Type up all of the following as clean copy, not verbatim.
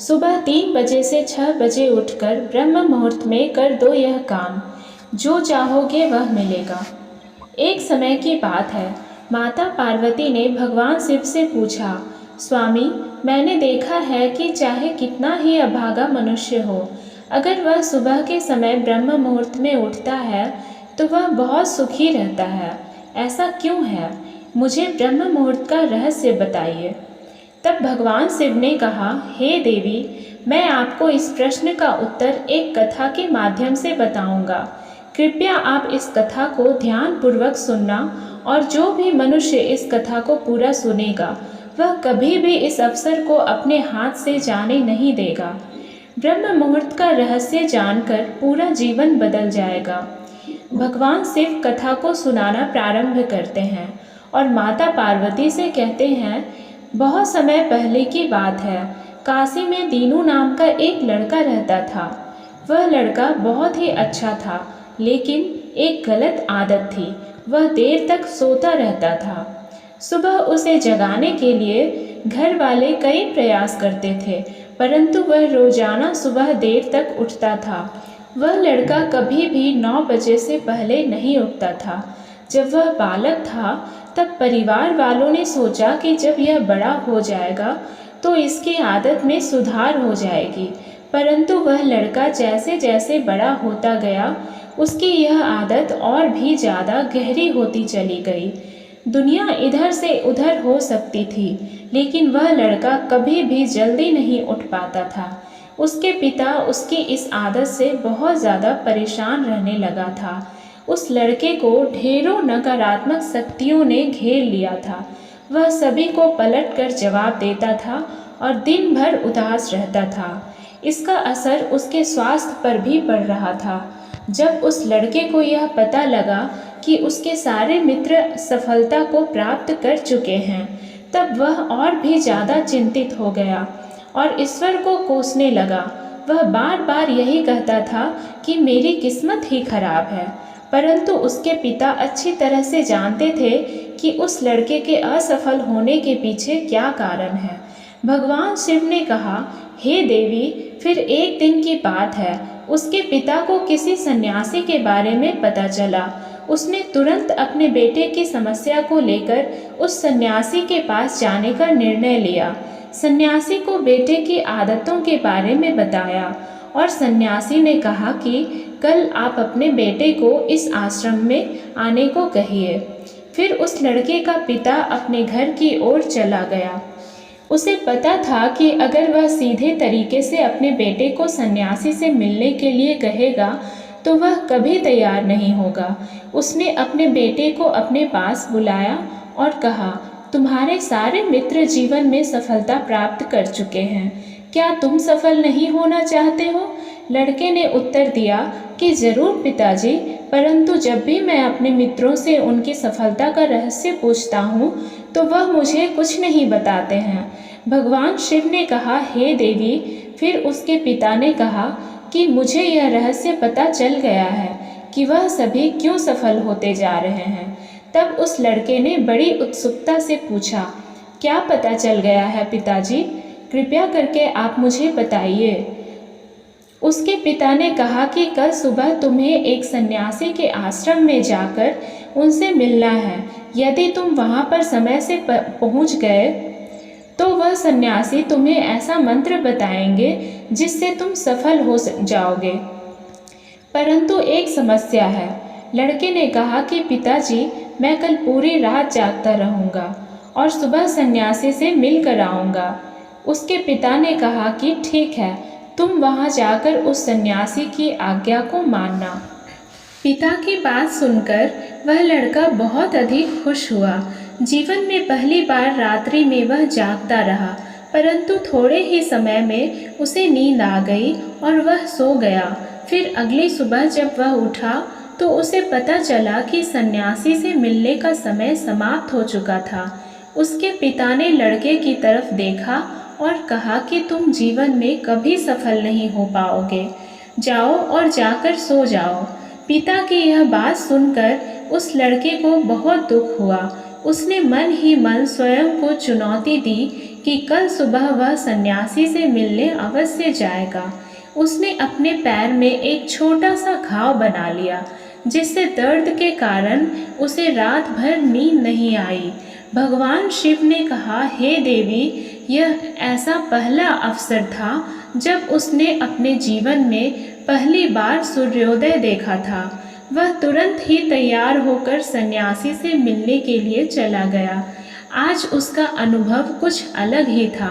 सुबह 3 बजे से 6 बजे उठकर ब्रह्म मुहूर्त में कर दो यह काम, जो चाहोगे वह मिलेगा। एक समय की बात है, माता पार्वती ने भगवान शिव से पूछा, स्वामी, मैंने देखा है कि चाहे कितना ही अभागा मनुष्य हो, अगर वह सुबह के समय ब्रह्म मुहूर्त में उठता है तो वह बहुत सुखी रहता है। ऐसा क्यों है? मुझे ब्रह्म मुहूर्त का रहस्य बताइए। तब भगवान शिव ने कहा, हे देवी, मैं आपको इस प्रश्न का उत्तर एक कथा के माध्यम से बताऊंगा। कृपया आप इस कथा को ध्यानपूर्वक सुनना, और जो भी मनुष्य इस कथा को पूरा सुनेगा वह कभी भी इस अवसर को अपने हाथ से जाने नहीं देगा। ब्रह्म मुहूर्त का रहस्य जानकर पूरा जीवन बदल जाएगा। भगवान शिव कथा को सुनाना प्रारंभ करते हैं और माता पार्वती से कहते हैं, बहुत समय पहले की बात है, काशी में दीनू नाम का एक लड़का रहता था। वह लड़का बहुत ही अच्छा था, लेकिन एक गलत आदत थी, वह देर तक सोता रहता था। सुबह उसे जगाने के लिए घर वाले कई प्रयास करते थे, परंतु वह रोजाना सुबह देर तक उठता था। वह लड़का कभी भी 9 बजे से पहले नहीं उठता था। जब वह बालक था तब परिवार वालों ने सोचा कि जब यह बड़ा हो जाएगा तो इसकी आदत में सुधार हो जाएगी, परंतु वह लड़का जैसे जैसे बड़ा होता गया उसकी यह आदत और भी ज़्यादा गहरी होती चली गई। दुनिया इधर से उधर हो सकती थी, लेकिन वह लड़का कभी भी जल्दी नहीं उठ पाता था। उसके पिता उसकी इस आदत से बहुत ज़्यादा परेशान रहने लगा था। उस लड़के को ढेरों नकारात्मक शक्तियों ने घेर लिया था। वह सभी को पलटकर जवाब देता था और दिन भर उदास रहता था। इसका असर उसके स्वास्थ्य पर भी पड़ रहा था। जब उस लड़के को यह पता लगा कि उसके सारे मित्र सफलता को प्राप्त कर चुके हैं, तब वह और भी ज़्यादा चिंतित हो गया और ईश्वर को कोसने लगा। वह बार बार यही कहता था कि मेरी किस्मत ही खराब है, परंतु उसके पिता अच्छी तरह से जानते थे कि उस लड़के के असफल होने के पीछे क्या कारण है। भगवान शिव ने कहा, हे देवी, फिर एक दिन की बात है, उसके पिता को किसी सन्यासी के बारे में पता चला। उसने तुरंत अपने बेटे की समस्या को लेकर उस सन्यासी के पास जाने का निर्णय लिया। सन्यासी को बेटे की आदतों के बारे में बताया और सन्यासी ने कहा कि कल आप अपने बेटे को इस आश्रम में आने को कहिए। फिर उस लड़के का पिता अपने घर की ओर चला गया। उसे पता था कि अगर वह सीधे तरीके से अपने बेटे को सन्यासी से मिलने के लिए कहेगा तो वह कभी तैयार नहीं होगा। उसने अपने बेटे को अपने पास बुलाया और कहा, तुम्हारे सारे मित्र जीवन में सफलता प्राप्त कर चुके हैं, क्या तुम सफल नहीं होना चाहते हो? लड़के ने उत्तर दिया कि जरूर पिताजी, परंतु जब भी मैं अपने मित्रों से उनकी सफलता का रहस्य पूछता हूँ तो वह मुझे कुछ नहीं बताते हैं। भगवान शिव ने कहा, हे देवी। फिर उसके पिता ने कहा कि मुझे यह रहस्य पता चल गया है कि वह सभी क्यों सफल होते जा रहे हैं। तब उस लड़के ने बड़ी उत्सुकता से पूछा, क्या पता चल गया है पिताजी? कृपया करके आप मुझे बताइए। उसके पिता ने कहा कि कल सुबह तुम्हें एक सन्यासी के आश्रम में जाकर उनसे मिलना है। यदि तुम वहां पर समय से पहुंच गए तो वह सन्यासी तुम्हें ऐसा मंत्र बताएंगे जिससे तुम सफल हो जाओगे। परंतु एक समस्या है। लड़के ने कहा कि पिताजी, मैं कल पूरी रात जागता रहूँगा और सुबह सन्यासी से मिल कर आऊँगा। उसके पिता ने कहा कि ठीक है, तुम वहाँ जाकर उस सन्यासी की आज्ञा को मानना। पिता की बात सुनकर वह लड़का बहुत अधिक खुश हुआ। जीवन में पहली बार रात्रि में वह जागता रहा, परंतु थोड़े ही समय में उसे नींद आ गई और वह सो गया। फिर अगली सुबह जब वह उठा तो उसे पता चला कि सन्यासी से मिलने का समय समाप्त हो चुका था। उसके पिता ने लड़के की तरफ देखा और कहा कि तुम जीवन में कभी सफल नहीं हो पाओगे, जाओ और जाकर सो जाओ। पिता की यह बात सुनकर उस लड़के को बहुत दुख हुआ। उसने मन ही मन स्वयं को चुनौती दी कि कल सुबह वह सन्यासी से मिलने अवश्य जाएगा। उसने अपने पैर में एक छोटा सा घाव बना लिया, जिससे दर्द के कारण उसे रात भर नींद नहीं आई। भगवान शिव ने कहा, हे देवी, यह ऐसा पहला अवसर था जब उसने अपने जीवन में पहली बार सूर्योदय देखा था। वह तुरंत ही तैयार होकर सन्यासी से मिलने के लिए चला गया। आज उसका अनुभव कुछ अलग ही था।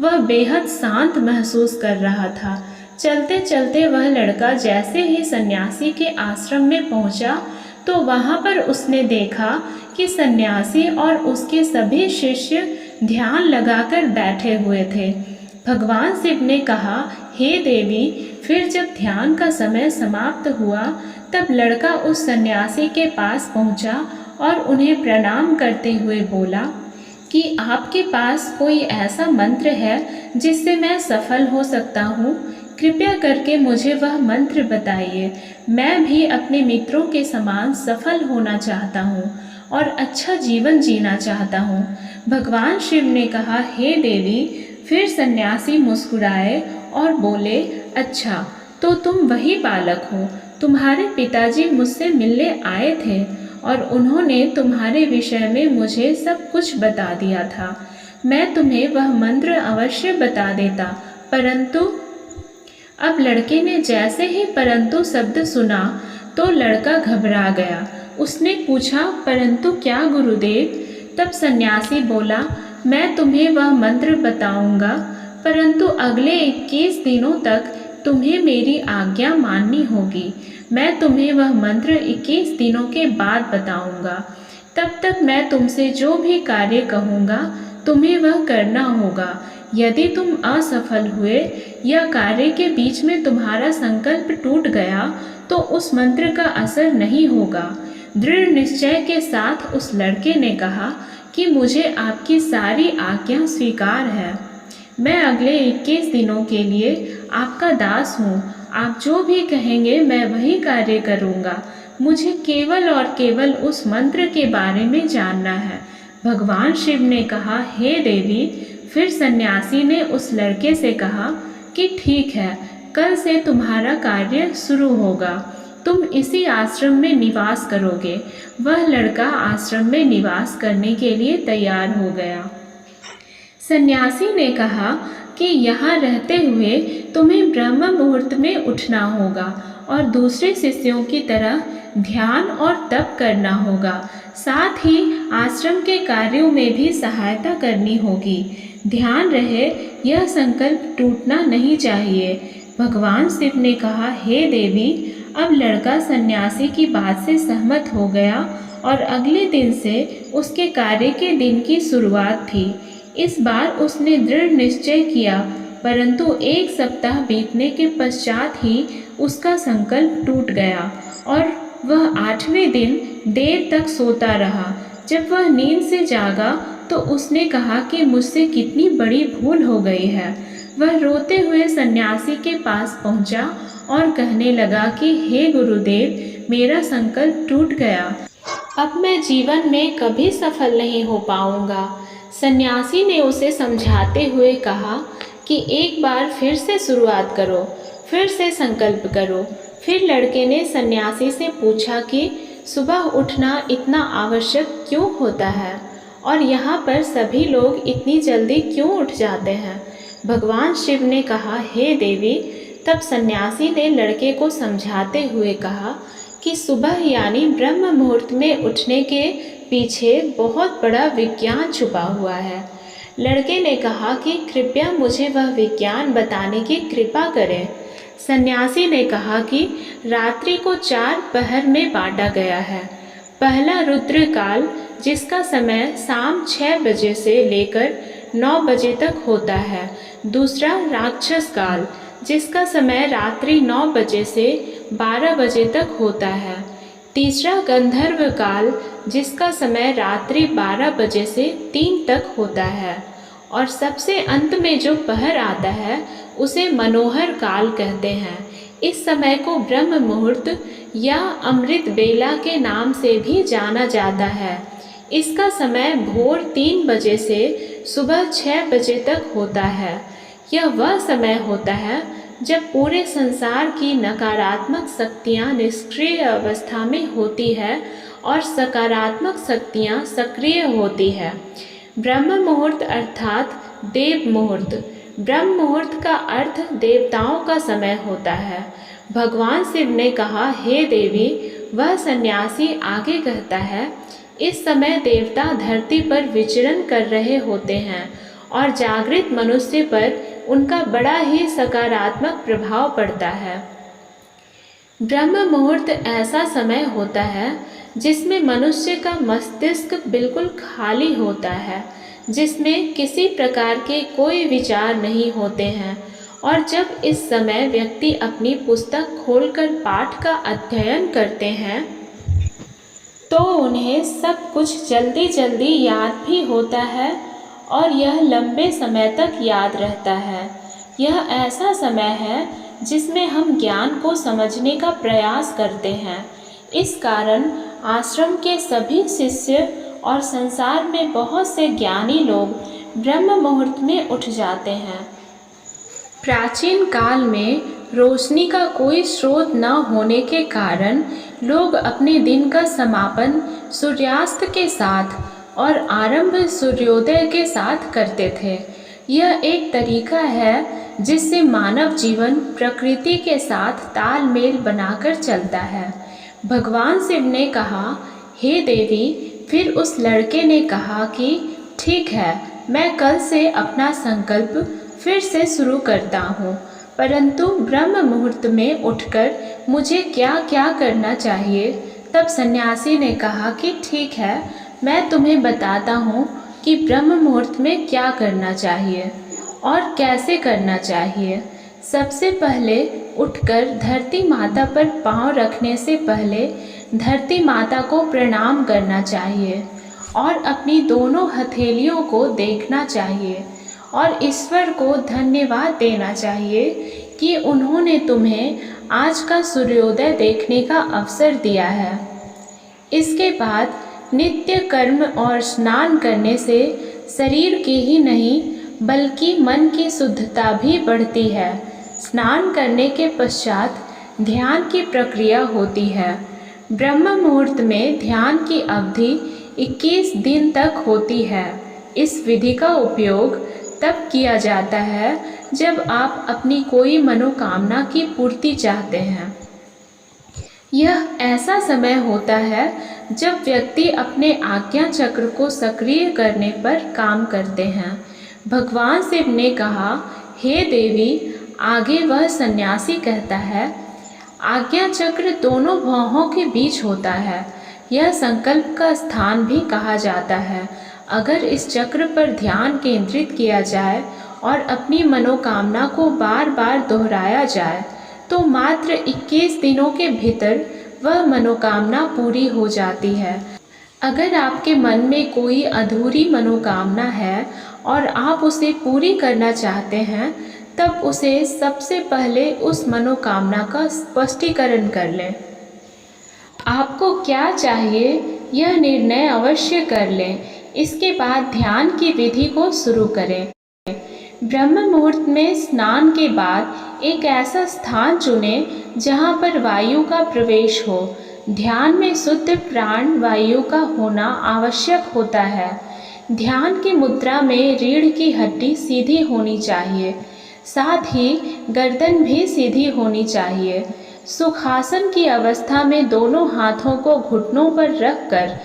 वह बेहद शांत महसूस कर रहा था। चलते चलते वह लड़का जैसे ही सन्यासी के आश्रम में पहुंचा तो वहां पर उसने देखा कि सन्यासी और उसके सभी शिष्य ध्यान लगाकर बैठे हुए थे। भगवान शिव ने कहा, हे देवी, फिर जब ध्यान का समय समाप्त हुआ तब लड़का उस सन्यासी के पास पहुंचा और उन्हें प्रणाम करते हुए बोला कि आपके पास कोई ऐसा मंत्र है जिससे मैं सफल हो सकता हूँ? कृपया करके मुझे वह मंत्र बताइए। मैं भी अपने मित्रों के समान सफल होना चाहता हूँ और अच्छा जीवन जीना चाहता हूँ। भगवान शिव ने कहा, हे देवी। फिर सन्यासी मुस्कुराए और बोले, अच्छा, तो तुम वही बालक हो। तुम्हारे पिताजी मुझसे मिलने आए थे और उन्होंने तुम्हारे विषय में मुझे सब कुछ बता दिया था। मैं तुम्हें वह मंत्र अवश्य बता देता, परंतु अब लड़के ने जैसे ही परंतु शब्द सुना तो लड़का घबरा गया। उसने पूछा, परंतु क्या गुरुदेव? तब सन्यासी बोला, मैं तुम्हें वह मंत्र बताऊंगा, परंतु अगले 21 दिनों तक तुम्हें मेरी आज्ञा माननी होगी। मैं तुम्हें वह मंत्र 21 दिनों के बाद बताऊंगा। तब तक मैं तुमसे जो भी कार्य कहूँगा तुम्हें वह करना होगा। यदि तुम असफल हुए या कार्य के बीच में तुम्हारा संकल्प टूट गया तो उस मंत्र का असर नहीं होगा। दृढ़ निश्चय के साथ उस लड़के ने कहा कि मुझे आपकी सारी आज्ञा स्वीकार है। मैं अगले 21 दिनों के लिए आपका दास हूँ। आप जो भी कहेंगे मैं वही कार्य करूँगा। मुझे केवल और केवल उस मंत्र के बारे में जानना है। भगवान शिव ने कहा, हे देवी। फिर सन्यासी ने उस लड़के से कहा कि ठीक है, कल से तुम्हारा कार्य शुरू होगा। तुम इसी आश्रम में निवास करोगे। वह लड़का आश्रम में निवास करने के लिए तैयार हो गया। सन्यासी ने कहा कि यहाँ रहते हुए तुम्हें ब्रह्म मुहूर्त में उठना होगा और दूसरे शिष्यों की तरह ध्यान और तप करना होगा। साथ ही आश्रम के कार्यों में भी सहायता करनी होगी। ध्यान रहे, यह संकल्प टूटना नहीं चाहिए। भगवान शिव ने कहा, हे देवी। अब लड़का सन्यासी की बात से सहमत हो गया और अगले दिन से उसके कार्य के दिन की शुरुआत थी। इस बार उसने दृढ़ निश्चय किया, परंतु 1 सप्ताह बीतने के पश्चात ही उसका संकल्प टूट गया और वह 8वें दिन देर तक सोता रहा। जब वह नींद से जागा तो उसने कहा कि मुझसे कितनी बड़ी भूल हो गई है। वह रोते हुए सन्यासी के पास पहुंचा और कहने लगा कि हे गुरुदेव, मेरा संकल्प टूट गया। अब मैं जीवन में कभी सफल नहीं हो पाऊंगा। सन्यासी ने उसे समझाते हुए कहा कि एक बार फिर से शुरुआत करो, फिर से संकल्प करो। फिर लड़के ने सन्यासी से पूछा कि सुबह उठना इतना आवश्यक क्यों होता है और यहाँ पर सभी लोग इतनी जल्दी क्यों उठ जाते हैं? भगवान शिव ने कहा, हे देवी। तब सन्यासी ने लड़के को समझाते हुए कहा कि सुबह यानी ब्रह्म मुहूर्त में उठने के पीछे बहुत बड़ा विज्ञान छुपा हुआ है। लड़के ने कहा कि कृपया मुझे वह विज्ञान बताने की कृपा करें। सन्यासी ने कहा कि रात्रि को 4 पहर में बांटा गया है। पहला रुद्र काल, जिसका समय शाम 6 बजे से लेकर 9 बजे तक होता है। दूसरा राक्षस काल, जिसका समय रात्रि 9 बजे से 12 बजे तक होता है। तीसरा गंधर्व काल, जिसका समय रात्रि 12 बजे से 3 तक होता है। और सबसे अंत में जो पहर आता है उसे मनोहर काल कहते हैं। इस समय को ब्रह्म मुहूर्त या अमृत बेला के नाम से भी जाना जाता है। इसका समय भोर 3 बजे से सुबह 6 बजे तक होता है। यह वह समय होता है जब पूरे संसार की नकारात्मक शक्तियाँ निष्क्रिय अवस्था में होती है और सकारात्मक शक्तियाँ सक्रिय होती है। ब्रह्म मुहूर्त अर्थात देव मुहूर्त। ब्रह्म मुहूर्त का अर्थ देवताओं का समय होता है। भगवान शिव ने कहा, हे देवी, वह सन्यासी आगे कहता है, इस समय देवता धरती पर विचरण कर रहे होते हैं और जागृत मनुष्य पर उनका बड़ा ही सकारात्मक प्रभाव पड़ता है। ब्रह्म मुहूर्त ऐसा समय होता है जिसमें मनुष्य का मस्तिष्क बिल्कुल खाली होता है, जिसमें किसी प्रकार के कोई विचार नहीं होते हैं, और जब इस समय व्यक्ति अपनी पुस्तक खोलकर पाठ का अध्ययन करते हैं तो उन्हें सब कुछ जल्दी जल्दी याद भी होता है और यह लंबे समय तक याद रहता है। यह ऐसा समय है जिसमें हम ज्ञान को समझने का प्रयास करते हैं। इस कारण आश्रम के सभी शिष्य और संसार में बहुत से ज्ञानी लोग ब्रह्म मुहूर्त में उठ जाते हैं। प्राचीन काल में रोशनी का कोई स्रोत न होने के कारण लोग अपने दिन का समापन सूर्यास्त के साथ और आरंभ सूर्योदय के साथ करते थे। यह एक तरीका है जिससे मानव जीवन प्रकृति के साथ तालमेल बनाकर चलता है। भगवान शिव ने कहा, हे देवी। फिर उस लड़के ने कहा कि ठीक है, मैं कल से अपना संकल्प फिर से शुरू करता हूँ, परंतु ब्रह्म मुहूर्त में उठकर मुझे क्या क्या करना चाहिए। तब सन्यासी ने कहा कि ठीक है, मैं तुम्हें बताता हूँ कि ब्रह्म मुहूर्त में क्या करना चाहिए और कैसे करना चाहिए। सबसे पहले उठकर धरती माता पर पांव रखने से पहले धरती माता को प्रणाम करना चाहिए और अपनी दोनों हथेलियों को देखना चाहिए और ईश्वर को धन्यवाद देना चाहिए कि उन्होंने तुम्हें आज का सूर्योदय देखने का अवसर दिया है। इसके बाद नित्य कर्म और स्नान करने से शरीर की ही नहीं बल्कि मन की शुद्धता भी बढ़ती है। स्नान करने के पश्चात ध्यान की प्रक्रिया होती है। ब्रह्म मुहूर्त में ध्यान की अवधि 21 दिन तक होती है। इस विधि का उपयोग तब किया जाता है जब आप अपनी कोई मनोकामना की पूर्ति चाहते हैं। यह ऐसा समय होता है जब व्यक्ति अपने आज्ञा चक्र को सक्रिय करने पर काम करते हैं। भगवान शिव ने कहा, हे देवी। आगे वह सन्यासी कहता है, आज्ञा चक्र दोनों भौहों के बीच होता है। यह संकल्प का स्थान भी कहा जाता है। अगर इस चक्र पर ध्यान केंद्रित किया जाए और अपनी मनोकामना को बार बार दोहराया जाए तो मात्र 21 दिनों के भीतर वह मनोकामना पूरी हो जाती है। अगर आपके मन में कोई अधूरी मनोकामना है और आप उसे पूरी करना चाहते हैं, तब उसे सबसे पहले उस मनोकामना का स्पष्टीकरण कर लें। आपको क्या चाहिए यह निर्णय अवश्य कर लें। इसके बाद ध्यान की विधि को शुरू करें। ब्रह्म मुहूर्त में स्नान के बाद एक ऐसा स्थान चुनें जहां पर वायु का प्रवेश हो। ध्यान में शुद्ध प्राण वायु का होना आवश्यक होता है। ध्यान की मुद्रा में रीढ़ की हड्डी सीधी होनी चाहिए, साथ ही गर्दन भी सीधी होनी चाहिए। सुखासन की अवस्था में दोनों हाथों को घुटनों पर रखकर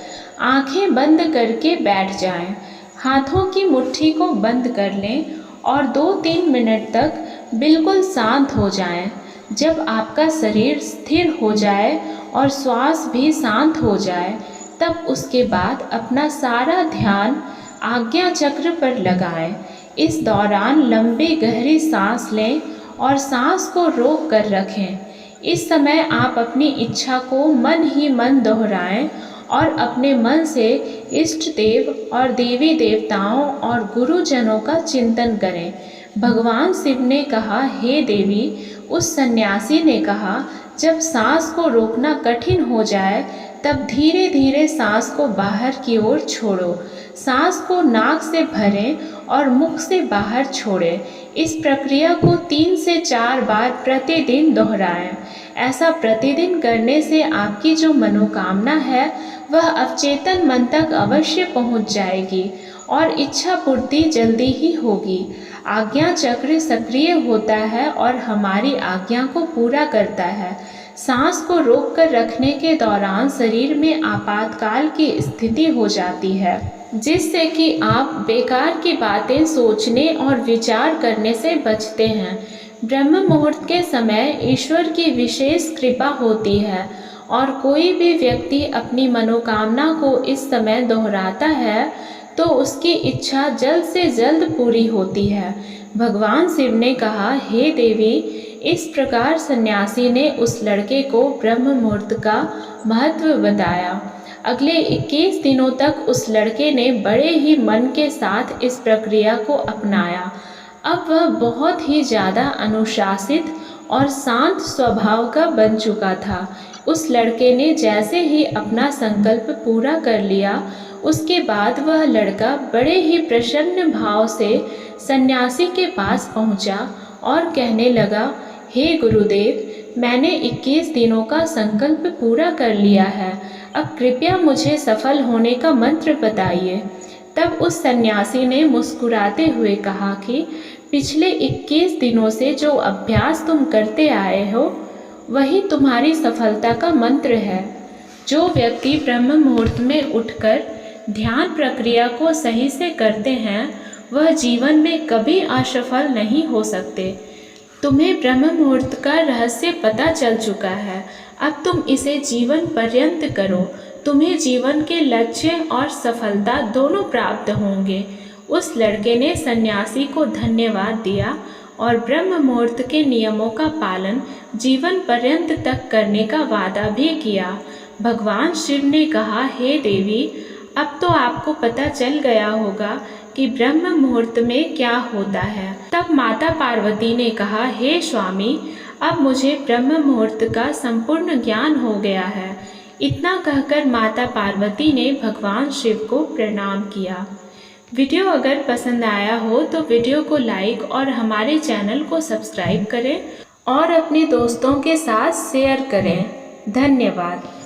आंखें बंद करके बैठ जाएं। हाथों की मुट्ठी को बंद कर लें और 2-3 मिनट तक बिल्कुल शांत हो जाएं। जब आपका शरीर स्थिर हो जाए और श्वास भी शांत हो जाए, तब उसके बाद अपना सारा ध्यान आज्ञा चक्र पर लगाएं। इस दौरान लंबी गहरी सांस लें और सांस को रोक कर रखें। इस समय आप अपनी इच्छा को मन ही मन दोहराएं और अपने मन से इष्ट देव और देवी देवताओं और गुरुजनों का चिंतन करें। भगवान शिव ने कहा, हे देवी। उस सन्यासी ने कहा, जब सांस को रोकना कठिन हो जाए तब धीरे धीरे सांस को बाहर की ओर छोड़ो। सांस को नाक से भरें और मुख से बाहर छोड़ें। इस प्रक्रिया को 3 से 4 बार प्रतिदिन दोहराएं। ऐसा प्रतिदिन करने से आपकी जो मनोकामना है वह अवचेतन मन तक अवश्य पहुंच जाएगी और इच्छा पूर्ति जल्दी ही होगी। आज्ञा चक्र सक्रिय होता है और हमारी आज्ञा को पूरा करता है। सांस को रोक कर रखने के दौरान शरीर में आपातकाल की स्थिति हो जाती है, जिससे कि आप बेकार की बातें सोचने और विचार करने से बचते हैं। ब्रह्म मुहूर्त के समय ईश्वर की विशेष कृपा होती है और कोई भी व्यक्ति अपनी मनोकामना को इस समय दोहराता है तो उसकी इच्छा जल्द से जल्द पूरी होती है। भगवान शिव ने कहा, हे देवी, इस प्रकार सन्यासी ने उस लड़के को ब्रह्म मुहूर्त का महत्व बताया। अगले 21 दिनों तक उस लड़के ने बड़े ही मन के साथ इस प्रक्रिया को अपनाया। अब वह बहुत ही ज़्यादा अनुशासित और शांत स्वभाव का बन चुका था। उस लड़के ने जैसे ही अपना संकल्प पूरा कर लिया, उसके बाद वह लड़का बड़े ही प्रसन्न भाव से सन्यासी के पास पहुंचा और कहने लगा, हे गुरुदेव, मैंने 21 दिनों का संकल्प पूरा कर लिया है। अब कृपया मुझे सफल होने का मंत्र बताइए। तब उस सन्यासी ने मुस्कुराते हुए कहा कि पिछले 21 दिनों से जो अभ्यास तुम करते आए हो वही तुम्हारी सफलता का मंत्र है। जो व्यक्ति ब्रह्म मुहूर्त में उठकर ध्यान प्रक्रिया को सही से करते हैं वह जीवन में कभी असफल नहीं हो सकते। तुम्हें ब्रह्म मुहूर्त का रहस्य पता चल चुका है, अब तुम इसे जीवन पर्यंत करो। तुम्हें जीवन के लक्ष्य और सफलता दोनों प्राप्त होंगे। उस लड़के ने सन्यासी को धन्यवाद दिया और ब्रह्म मुहूर्त के नियमों का पालन जीवन पर्यंत तक करने का वादा भी किया। भगवान शिव ने कहा, हे देवी, अब तो आपको पता चल गया होगा कि ब्रह्म मुहूर्त में क्या होता है। तब माता पार्वती ने कहा, हे स्वामी, अब मुझे ब्रह्म मुहूर्त का संपूर्ण ज्ञान हो गया है। इतना कहकर माता पार्वती ने भगवान शिव को प्रणाम किया। वीडियो अगर पसंद आया हो तो वीडियो को लाइक और हमारे चैनल को सब्सक्राइब करें और अपने दोस्तों के साथ शेयर करें। धन्यवाद।